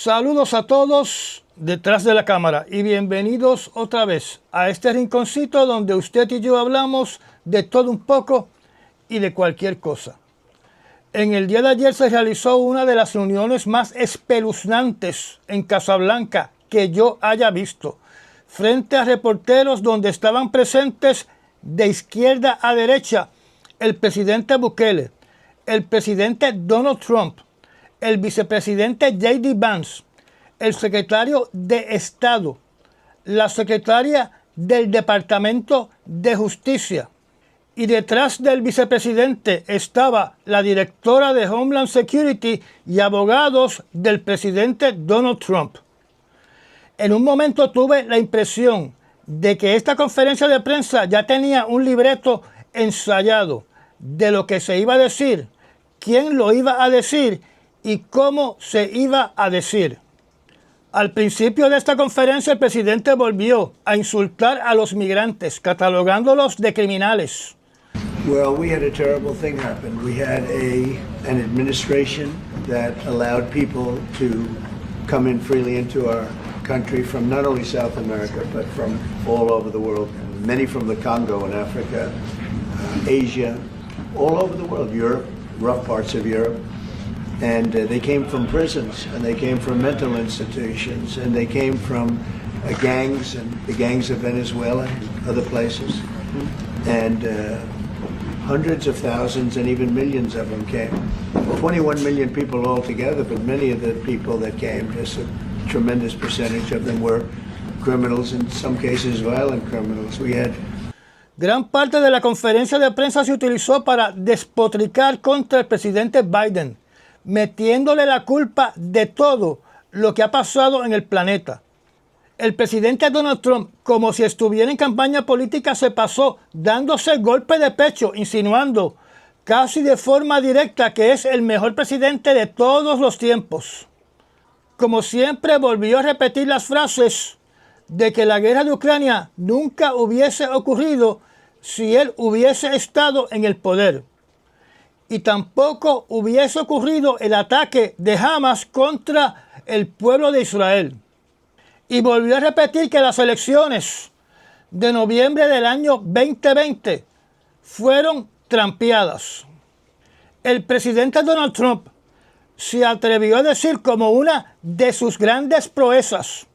Saludos a todos detrás de la cámara y bienvenidos otra vez a este rinconcito donde usted y yo hablamos de todo un poco y de cualquier cosa. En el día de ayer se realizó una de las reuniones más espeluznantes en Casablanca que yo haya visto, frente a reporteros donde estaban presentes de izquierda a derecha el presidente Bukele, el presidente Donald Trump, el vicepresidente J.D. Vance, el secretario de Estado, la secretaria del Departamento de Justicia, y detrás del vicepresidente estaba la directora de Homeland Security y abogados del presidente Donald Trump. En un momento tuve la impresión de que esta conferencia de prensa ya tenía un libreto ensayado de lo que se iba a decir, quién lo iba a decir y cómo se iba a decir. Al principio de esta conferencia el presidente volvió a insultar a los migrantes, catalogándolos de criminales. Well, we had a terrible thing happen. We had an administration that allowed people to come in freely into our country from not only South America, but from all over the world. Many from the Congo in Africa, Asia, all over the world, Europe, rough parts of Europe. And they came from prisons, and they came from mental institutions, and they came from gangs, and the gangs of Venezuela and other places. And hundreds of thousands and even millions of them came. 21 million people altogether, but many of the people that came, just a tremendous percentage of them were criminals, in some cases violent criminals. We had Gran parte de la conferencia de prensa se utilizó para despotricar contra el presidente Biden, metiéndole la culpa de todo lo que ha pasado en el planeta. El presidente Donald Trump, como si estuviera en campaña política, se pasó dándose golpe de pecho, insinuando casi de forma directa que es el mejor presidente de todos los tiempos. Como siempre, volvió a repetir las frases de que la guerra de Ucrania nunca hubiese ocurrido si él hubiese estado en el poder. Y tampoco hubiese ocurrido el ataque de Hamas contra el pueblo de Israel. Y volvió a repetir que las elecciones de noviembre del año 2020 fueron trampeadas. El presidente Donald Trump se atrevió a decir como una de sus grandes proezas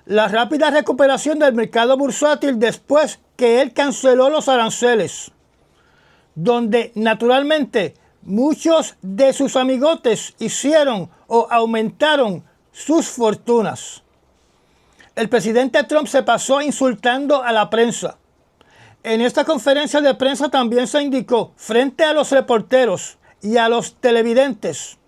la rápida recuperación del mercado bursátil después que él canceló los aranceles, donde naturalmente muchos de sus amigotes hicieron o aumentaron sus fortunas. El presidente Trump se pasó insultando a la prensa. En esta conferencia de prensa también se indicó frente a los reporteros y a los televidentes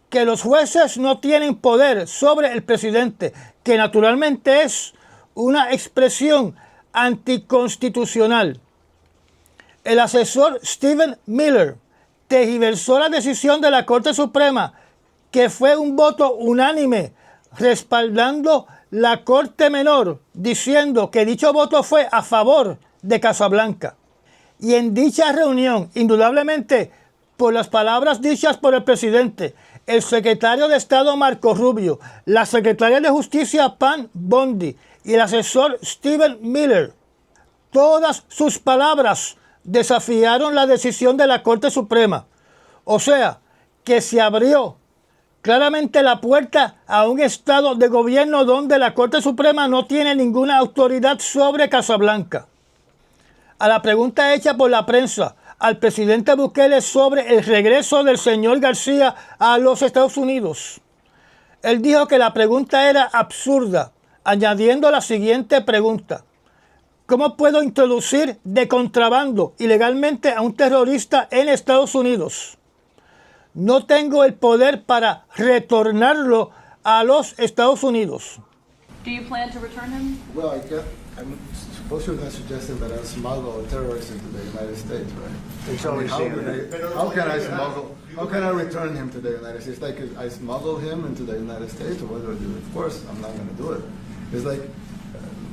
que los jueces no tienen poder sobre el presidente, que naturalmente es una expresión anticonstitucional. El asesor Stephen Miller tergiversó la decisión de la Corte Suprema, que fue un voto unánime respaldando la Corte Menor, diciendo que dicho voto fue a favor de Casablanca. Y en dicha reunión, indudablemente, por las palabras dichas por el presidente, el secretario de Estado Marco Rubio, la secretaria de Justicia Pam Bondi y el asesor Stephen Miller, todas sus palabras desafiaron la decisión de la Corte Suprema. O sea, que se abrió claramente la puerta a un estado de gobierno donde la Corte Suprema no tiene ninguna autoridad sobre Casablanca. A la pregunta hecha por la prensa al presidente Bukele sobre el regreso del señor García a los Estados Unidos, él dijo que la pregunta era absurda, añadiendo la siguiente pregunta: ¿cómo puedo introducir de contrabando ilegalmente a un terrorista en Estados Unidos? No tengo el poder para retornarlo a los Estados Unidos. Do you plan to return him? Well, I'm supposed to be suggesting that I smuggle a terrorist into the United States, right? It's only how can I smuggle? How can I return him to the United States? Like, I smuggle him into the United States, or what do I do? Of course, I'm not going to do it. It's like,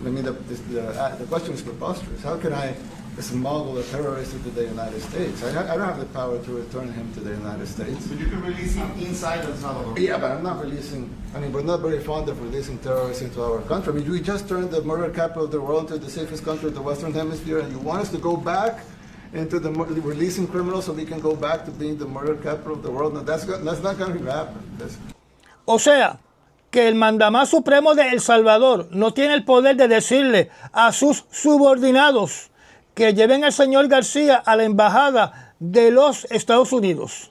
I mean, the question is preposterous. How can I smuggle a terrorist into the United States. I don't have the power to return him to the United States. But you can release him inside El Salvador. Yeah, but I'm not releasing, we're not very fond of releasing terrorists into our country. We just turned the murder capital of the world into the safest country of the Western Hemisphere, and you want us to go back into releasing criminals so we can go back to being the murder capital of the world? No, that's not going to happen. O sea, que el mandamás supremo de El Salvador no tiene el poder de decirle a sus subordinados que lleven al señor García a la embajada de los Estados Unidos.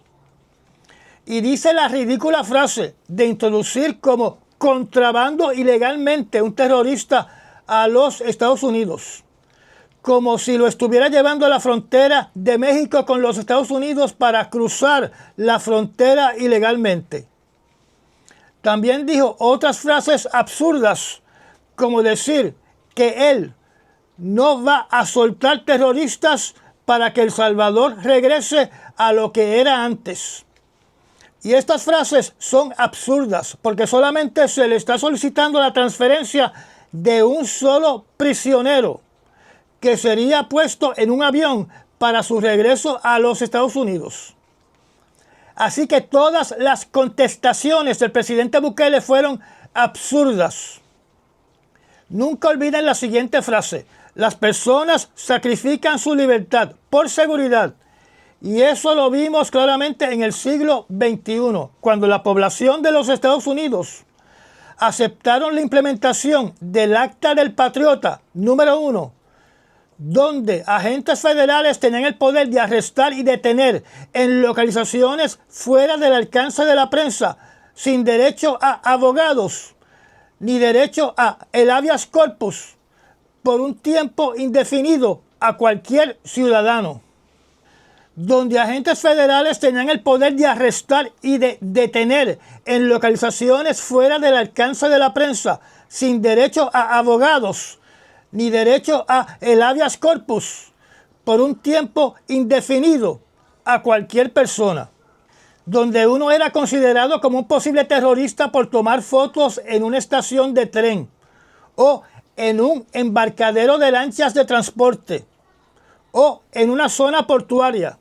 Y dice la ridícula frase de introducir como contrabando ilegalmente un terrorista a los Estados Unidos, como si lo estuviera llevando a la frontera de México con los Estados Unidos para cruzar la frontera ilegalmente. También dijo otras frases absurdas, como decir que él no va a soltar terroristas para que El Salvador regrese a lo que era antes. Y estas frases son absurdas porque solamente se le está solicitando la transferencia de un solo prisionero que sería puesto en un avión para su regreso a los Estados Unidos. Así que todas las contestaciones del presidente Bukele fueron absurdas. Nunca olviden la siguiente frase: las personas sacrifican su libertad por seguridad. Y eso lo vimos claramente en el siglo XXI, cuando la población de los Estados Unidos aceptaron la implementación del Acta del Patriota número 1, donde agentes federales tenían el poder de arrestar y detener en localizaciones fuera del alcance de la prensa, sin derecho a abogados, ni derecho a el habeas corpus, por un tiempo indefinido a cualquier ciudadano. Donde agentes federales tenían el poder de arrestar y de detener en localizaciones fuera del alcance de la prensa, sin derecho a abogados, ni derecho a el habeas corpus, por un tiempo indefinido a cualquier persona. Donde uno era considerado como un posible terrorista por tomar fotos en una estación de tren o en un embarcadero de lanchas de transporte o en una zona portuaria.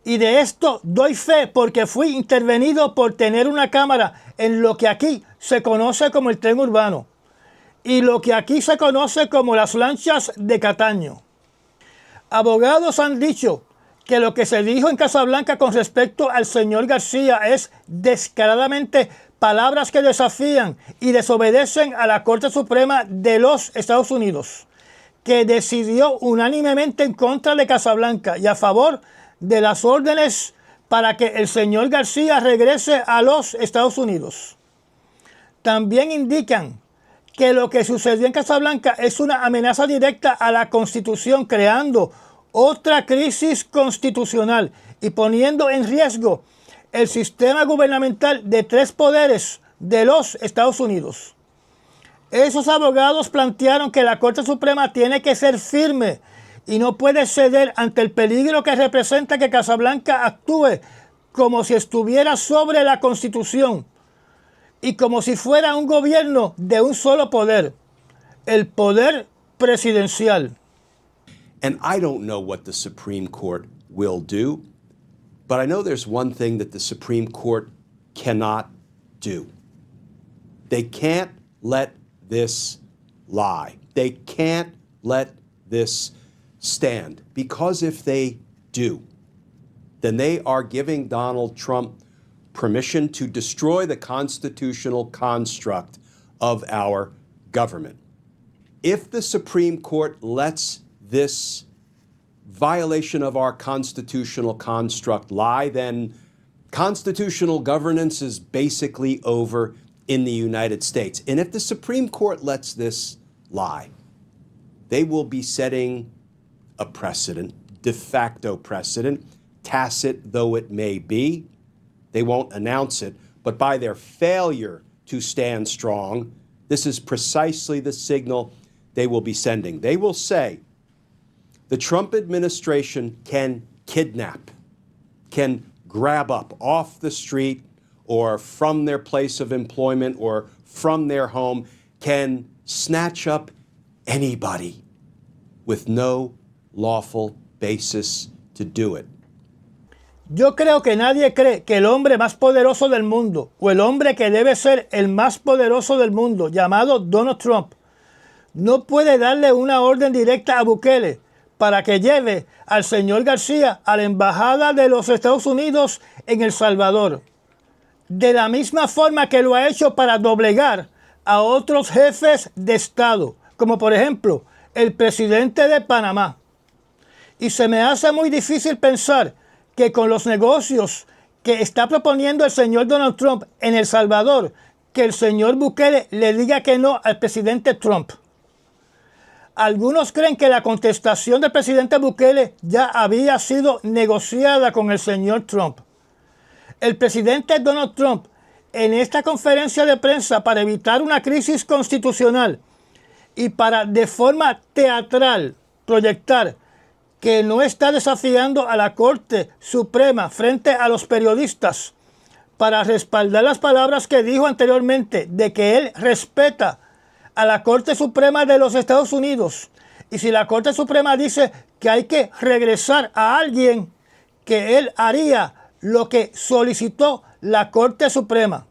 Y de esto doy fe porque fui intervenido por tener una cámara en lo que aquí se conoce como el tren urbano y lo que aquí se conoce como las lanchas de Cataño. Abogados han dicho que lo que se dijo en Casablanca con respecto al señor García es descaradamente palabras que desafían y desobedecen a la Corte Suprema de los Estados Unidos, que decidió unánimemente en contra de Casablanca y a favor de las órdenes para que el señor García regrese a los Estados Unidos. También indican que lo que sucedió en Casablanca es una amenaza directa a la Constitución, creando otra crisis constitucional y poniendo en riesgo el sistema gubernamental de 3 poderes de los Estados Unidos. Esos abogados plantearon que la Corte Suprema tiene que ser firme y no puede ceder ante el peligro que representa que Casablanca actúe como si estuviera sobre la Constitución y como si fuera un gobierno de un solo poder, el poder presidencial. And I don't know what the Supreme Court will do, but I know there's one thing that the Supreme Court cannot do. They can't let this lie. They can't let this stand, because if they do, then they are giving Donald Trump permission to destroy the constitutional construct of our government. If the Supreme Court lets this violation of our constitutional construct lie, then constitutional governance is basically over in the United States. And if the Supreme Court lets this lie, they will be setting a precedent, de facto precedent, tacit though it may be. They won't announce it, but by their failure to stand strong, this is precisely the signal they will be sending. They will say, the Trump administration can kidnap, can grab up off the street or from their place of employment or from their home, can snatch up anybody with no lawful basis to do it. Yo creo que nadie cree que el hombre más poderoso del mundo, o el hombre que debe ser el más poderoso del mundo, llamado Donald Trump, no puede darle una orden directa a Bukele para que lleve al señor García a la embajada de los Estados Unidos en El Salvador, de la misma forma que lo ha hecho para doblegar a otros jefes de Estado, como por ejemplo el presidente de Panamá. Y se me hace muy difícil pensar que con los negocios que está proponiendo el señor Donald Trump en El Salvador, que el señor Bukele le diga que no al presidente Trump. Algunos creen que la contestación del presidente Bukele ya había sido negociada con el señor Trump. El presidente Donald Trump, en esta conferencia de prensa para evitar una crisis constitucional y para de forma teatral proyectar que no está desafiando a la Corte Suprema frente a los periodistas para respaldar las palabras que dijo anteriormente de que él respeta a la Corte Suprema de los Estados Unidos. Y si la Corte Suprema dice que hay que regresar a alguien, que él haría lo que solicitó la Corte Suprema.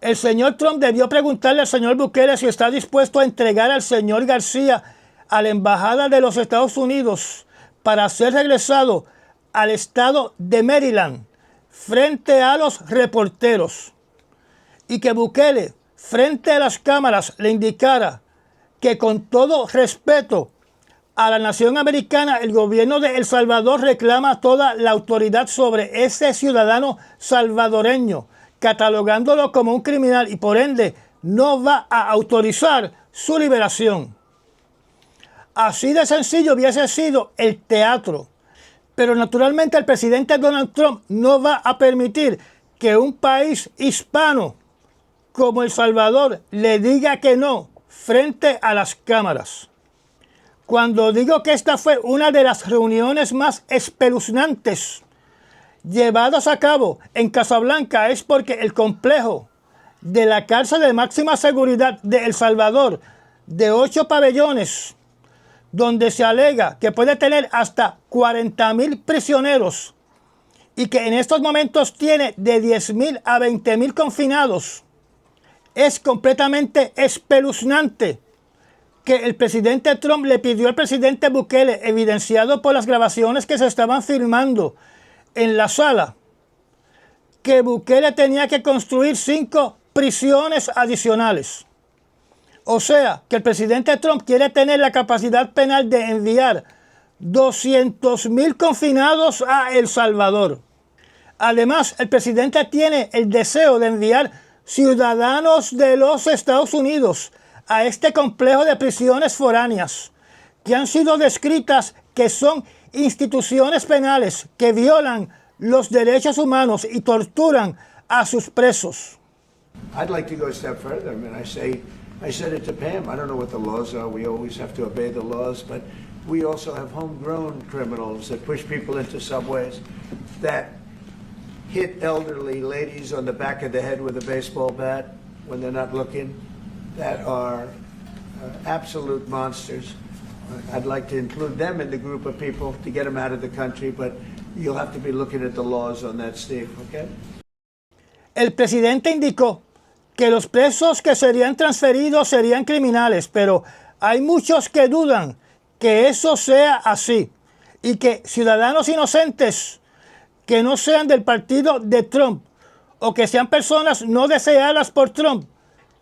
El señor Trump debió preguntarle al señor Bukele si está dispuesto a entregar al señor García a la embajada de los Estados Unidos para ser regresado al estado de Maryland frente a los reporteros, y que Bukele frente a las cámaras le indicara que con todo respeto a la nación americana, el gobierno de El Salvador reclama toda la autoridad sobre ese ciudadano salvadoreño, catalogándolo como un criminal y por ende no va a autorizar su liberación. Así de sencillo hubiese sido el teatro. Pero naturalmente el presidente Donald Trump no va a permitir que un país hispano como El Salvador le diga que no frente a las cámaras. Cuando digo que esta fue una de las reuniones más espeluznantes llevadas a cabo en Casablanca es porque el complejo de la cárcel de máxima seguridad de El Salvador, de 8 pabellones, donde se alega que puede tener hasta 40,000 prisioneros y que en estos momentos tiene de 10,000 a 20,000 confinados, es completamente espeluznante que el presidente Trump le pidió al presidente Bukele, evidenciado por las grabaciones que se estaban filmando en la sala, que Bukele tenía que construir 5 prisiones adicionales. O sea, que el presidente Trump quiere tener la capacidad penal de enviar 200,000 confinados a El Salvador. Además, el presidente tiene el deseo de enviar ciudadanos de los Estados Unidos a este complejo de prisiones foráneas, que han sido descritas que son instituciones penales que violan los derechos humanos y torturan a sus presos. I'd like to go a step further. I mean, I said it to Pam. I don't know what the laws are. We always have to obey the laws, but we also have homegrown criminals that push people into subways, that hit elderly ladies on the back of the head with a baseball bat when they're not looking, that are absolute monsters. I'd like to include them in the group of people to get them out of the country, but you'll have to be looking at the laws on that, Steve, okay? El presidente indicó que los presos que serían transferidos serían criminales, pero hay muchos que dudan que eso sea así y que ciudadanos inocentes que no sean del partido de Trump o que sean personas no deseadas por Trump,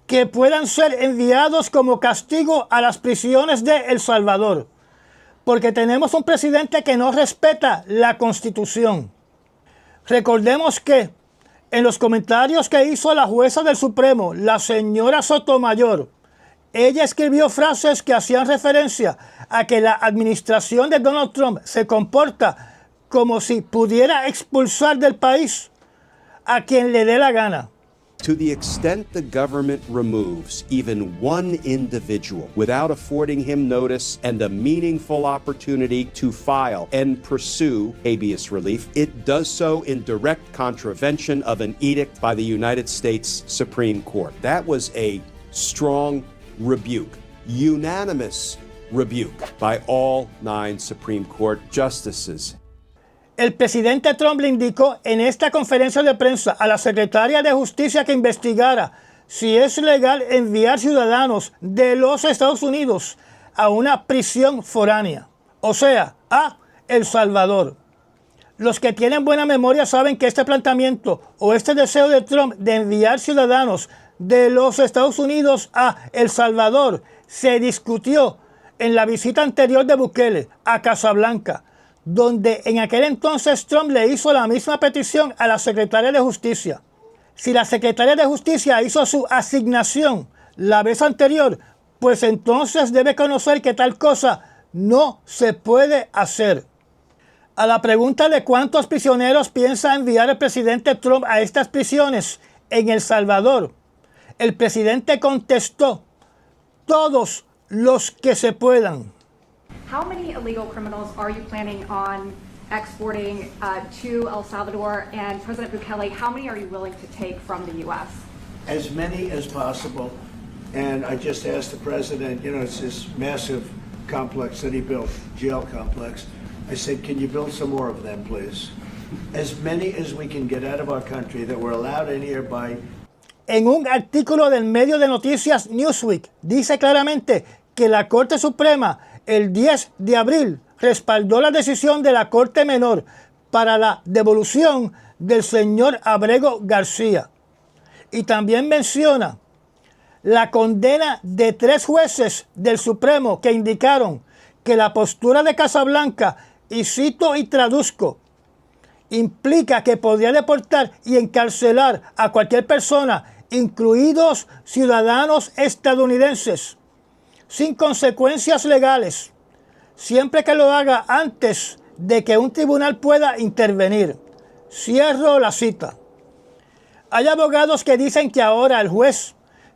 que puedan ser enviados como castigo a las prisiones de El Salvador, porque tenemos un presidente que no respeta la Constitución. Recordemos que en los comentarios que hizo la jueza del Supremo, la señora Sotomayor, ella escribió frases que hacían referencia a que la administración de Donald Trump se comporta como si pudiera expulsar del país a quien le dé la gana. To the extent the government removes even one individual without affording him notice and a meaningful opportunity to file and pursue habeas relief, it does so in direct contravention of an edict by the United States Supreme Court. That was a strong rebuke, unanimous rebuke by all 9 Supreme Court justices. El presidente Trump le indicó en esta conferencia de prensa a la secretaria de Justicia que investigara si es legal enviar ciudadanos de los Estados Unidos a una prisión foránea, o sea, a El Salvador. Los que tienen buena memoria saben que este planteamiento o este deseo de Trump de enviar ciudadanos de los Estados Unidos a El Salvador se discutió en la visita anterior de Bukele a Casablanca, donde en aquel entonces Trump le hizo la misma petición a la secretaria de Justicia. Si la secretaria de Justicia hizo su asignación la vez anterior, pues entonces debe conocer que tal cosa no se puede hacer. A la pregunta de cuántos prisioneros piensa enviar el presidente Trump a estas prisiones en El Salvador, el presidente contestó: todos los que se puedan. How many illegal criminals are you planning on exporting to El Salvador? And President Bukele, how many are you willing to take from the U.S.? As many as possible. And I just asked the president, you know, it's this massive complex that he built, jail complex. I said, can you build some more of them, please? As many as we can get out of our country that were allowed in here by... En un artículo del medio de noticias Newsweek, dice claramente que la Corte Suprema el 10 de abril respaldó la decisión de la Corte Menor para la devolución del señor Abrego García. Y también menciona la condena de 3 jueces del Supremo que indicaron que la postura de Casablanca, y cito y traduzco, implica que podría deportar y encarcelar a cualquier persona, incluidos ciudadanos estadounidenses, sin consecuencias legales, siempre que lo haga antes de que un tribunal pueda intervenir. Cierro la cita. Hay abogados que dicen que ahora el juez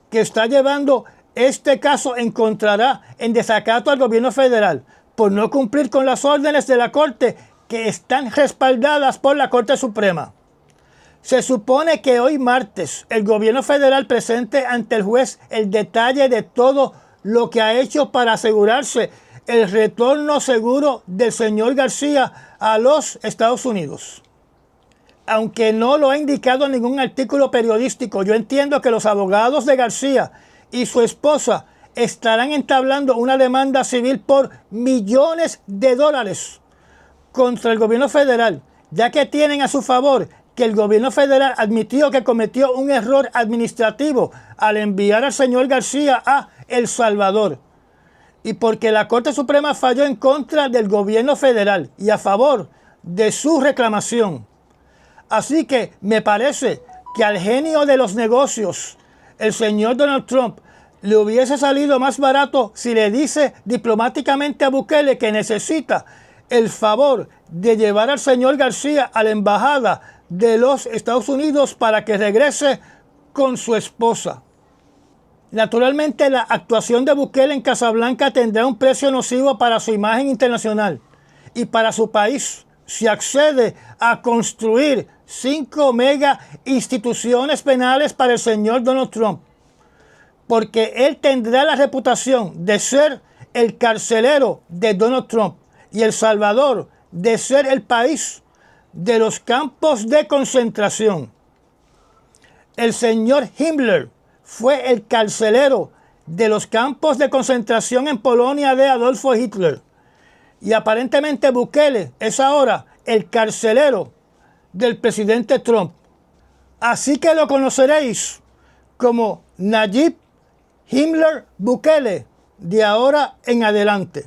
que está llevando este caso encontrará en desacato al gobierno federal por no cumplir con las órdenes de la Corte que están respaldadas por la Corte Suprema. Se supone que hoy martes el gobierno federal presente ante el juez el detalle de todo lo que ha hecho para asegurarse el retorno seguro del señor García a los Estados Unidos. Aunque no lo ha indicado en ningún artículo periodístico, yo entiendo que los abogados de García y su esposa estarán entablando una demanda civil por millones de dólares contra el gobierno federal, ya que tienen a su favor que el gobierno federal admitió que cometió un error administrativo al enviar al señor García a El Salvador, y porque la Corte Suprema falló en contra del gobierno federal y a favor de su reclamación. Así que me parece que al genio de los negocios, el señor Donald Trump, le hubiese salido más barato si le dice diplomáticamente a Bukele que necesita el favor de llevar al señor García a la embajada de los Estados Unidos para que regrese con su esposa. Naturalmente, la actuación de Bukele en Casablanca tendrá un precio nocivo para su imagen internacional y para su país si accede a construir 5 mega instituciones penales para el señor Donald Trump, porque él tendrá la reputación de ser el carcelero de Donald Trump y El Salvador de ser el país de los campos de concentración. El señor Himmler fue el carcelero de los campos de concentración en Polonia de Adolfo Hitler. Y aparentemente Bukele es ahora el carcelero del presidente Trump. Así que lo conoceréis como Nayib Himmler Bukele de ahora en adelante.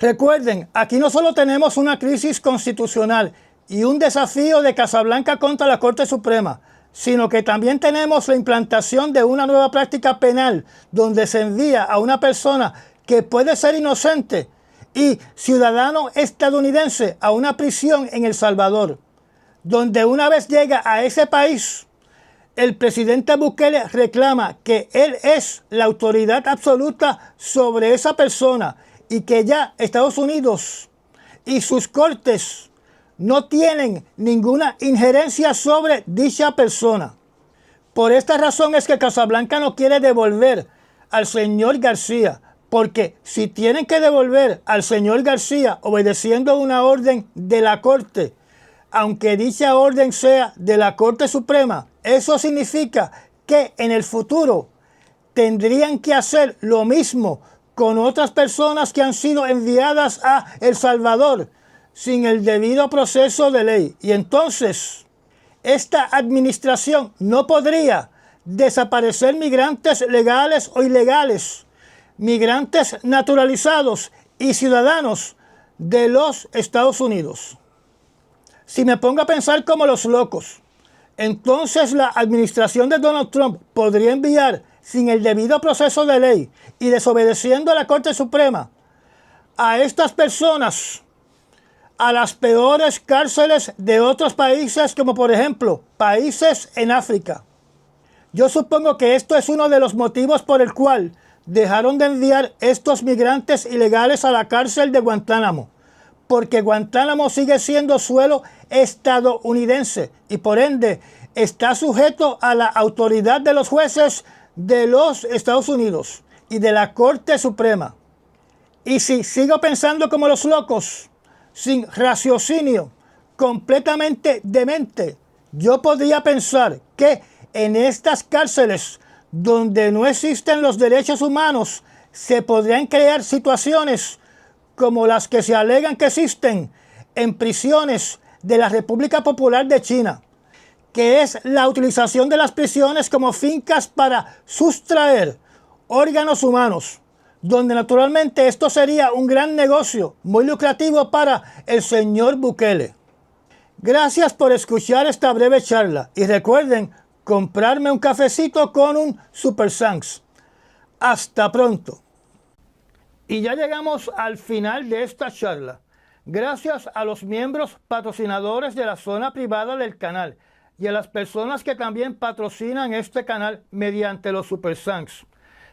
Recuerden, aquí no solo tenemos una crisis constitucional y un desafío de Casablanca contra la Corte Suprema, sino que también tenemos la implantación de una nueva práctica penal donde se envía a una persona que puede ser inocente y ciudadano estadounidense a una prisión en El Salvador, donde una vez llega a ese país, el presidente Bukele reclama que él es la autoridad absoluta sobre esa persona y que ya Estados Unidos y sus cortes no tienen ninguna injerencia sobre dicha persona. Por esta razón es que Casablanca no quiere devolver al señor García Porque si tienen que devolver al señor García obedeciendo una orden de la Corte, aunque dicha orden sea de la Corte Suprema, eso significa que en el futuro tendrían que hacer lo mismo con otras personas que han sido enviadas a El Salvador sin el debido proceso de ley. Y entonces, esta administración no podría desaparecer migrantes legales o ilegales, migrantes naturalizados y ciudadanos de los Estados Unidos. Si me pongo a pensar como los locos, entonces la administración de Donald Trump podría enviar sin el debido proceso de ley y desobedeciendo a la Corte Suprema a estas personas a las peores cárceles de otros países, como por ejemplo países en África. Yo supongo que esto es uno de los motivos por el cual dejaron de enviar estos migrantes ilegales a la cárcel de Guantánamo, porque Guantánamo sigue siendo suelo estadounidense y por ende está sujeto a la autoridad de los jueces de los Estados Unidos y de la Corte Suprema. Y si sigo pensando como los locos, sin raciocinio, completamente demente, yo podría pensar que en estas cárceles donde no existen los derechos humanos se podrían crear situaciones como las que se alegan que existen en prisiones de la República Popular de China, que es la utilización de las prisiones como fincas para sustraer órganos humanos, donde naturalmente esto sería un gran negocio, muy lucrativo para el señor Bukele. Gracias por escuchar esta breve charla y recuerden comprarme un cafecito con un Super Thanks. Hasta pronto. Y ya llegamos al final de esta charla. Gracias a los miembros patrocinadores de la zona privada del canal y a las personas que también patrocinan este canal mediante los Super Thanks.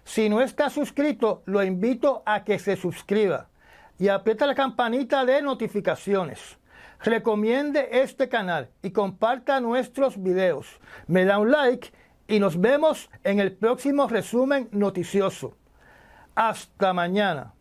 Si no está suscrito, lo invito a que se suscriba y aprieta la campanita de notificaciones. Recomiende este canal y comparta nuestros videos. Me da un like y nos vemos en el próximo resumen noticioso. Hasta mañana.